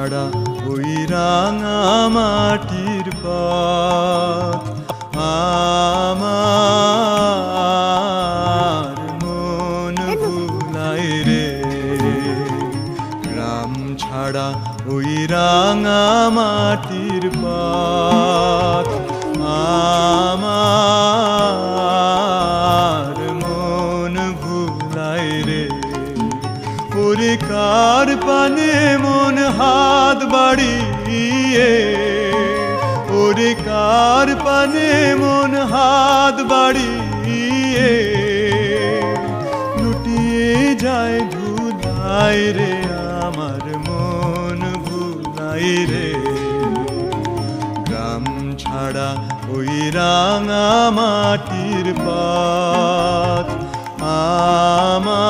ছাড়া ওই রাঙা মাটির পথ আমার মন ভুলায় রে। গ্রাম ছাড়া ওই রাঙা মাটির পথ আমার মন ভুলায় রে। ওরে কার পানে মন হাত বাড়িয়ে, ওরে কার পানে মন হাত বাড়িয়ে লুটিয়ে যায় ধুলায় রে। আমার মন ভুলায় রে। গ্রাম ছাড়া ওই রাঙা মাটির পথ আমার